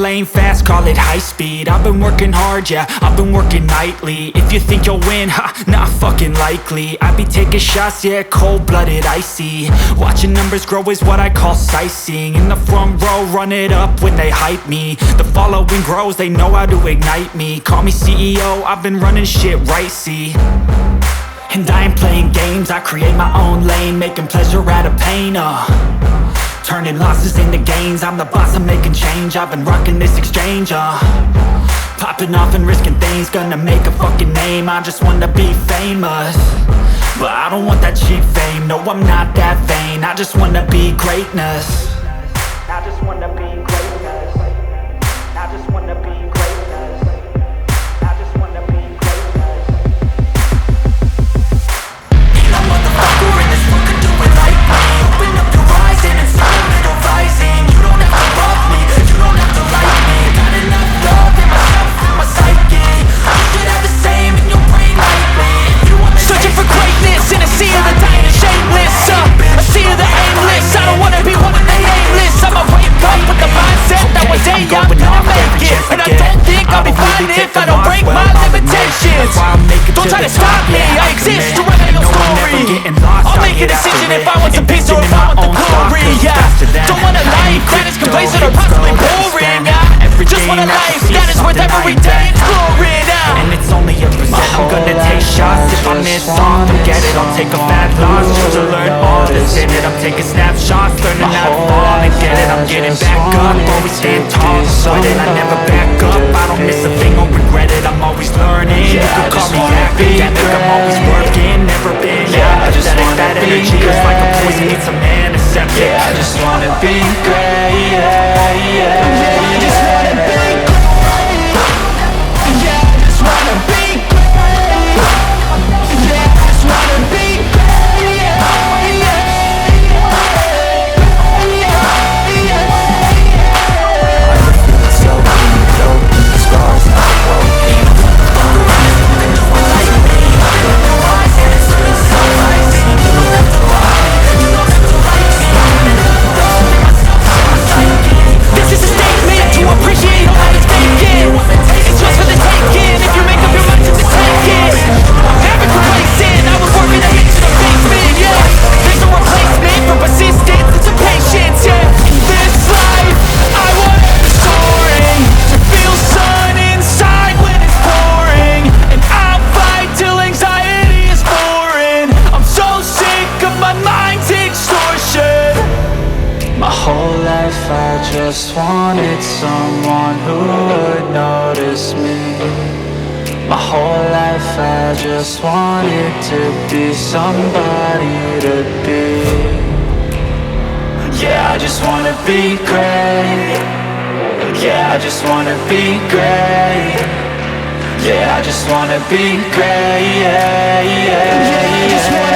lane fast, call it high speed. I've been working hard, yeah, I've been working nightly. If you think you'll win, ha, not fucking likely. I be taking shots, yeah, cold-blooded, icy. Watching numbers grow is what I call sightseeing. In the front row, run it up when they hype me. The following grows, they know how to ignite me. Call me CEO, I've been running shit right, see. And I ain't playing games, I create my own lane, making pleasure out of pain, turning losses into gains. I'm the boss, I'm making change. I've been rocking this exchange, popping off and risking things. Gonna make a fucking name, I just wanna be famous. But I don't want that cheap fame, no I'm not that vain. I just wanna be greatness. I just wanna be greatness. I just wanna be greatness. I just wanna be greatness. Ain't no motherfucker in this world can do it like me. Open up your eyes and it's a little rising. You don't have to love me, you don't have to like me. Got enough love in myself and my psyche. You should have the same in your brain like me. If you wanna searching for greatness in a sea of the dying and shameless, a sea of the aimless. I don't wanna be one of the aimless. I'ma wake up with the mindset that one day I'm gonna make it. And I don't think I'll be fine if I don't break my limitations. Don't try to stop me, I exist to write my own story. I'll make a decision if I want some peace or if I want the glory. Don't want a life that is complacent or possibly boring. Just want a life that is worth every day exploring. And it's only a percent, I'm gonna take shots. If I miss off, forget it, I'll take a bad loss. Just to learn all that's in it, I'm taking snapshots. Learning how to fall and get it, I'm getting back up. Always stand tall, sweat it, I never back up. I don't miss a thing or regret it, I'm always learning. You can call me academic, I'm always working. Never been apathetic, that energy is like a poison, needs some antiseptic. I just wanna be great, I just wanna be great. Yeah, I just wanna be great. Yeah, I just wanna be great. This is a statement to appreciate all that it's taken. It's yours for the taking if you make up your mind to take it. Never complacent, I was working to get to the basement, yeah. There's no replacement for persistence and some patience, yeah. In this life, I want the soaring, to feel sun inside when it's pouring. And I'll fight till anxiety is foreign. I'm so sick of my mind's extortion. My whole life I just wanted someone who would notice me. My whole life I just wanted to be somebody to be. Yeah, I just wanna be great. Yeah, I just wanna be great. Yeah, I just wanna be great. Yeah, I just wanna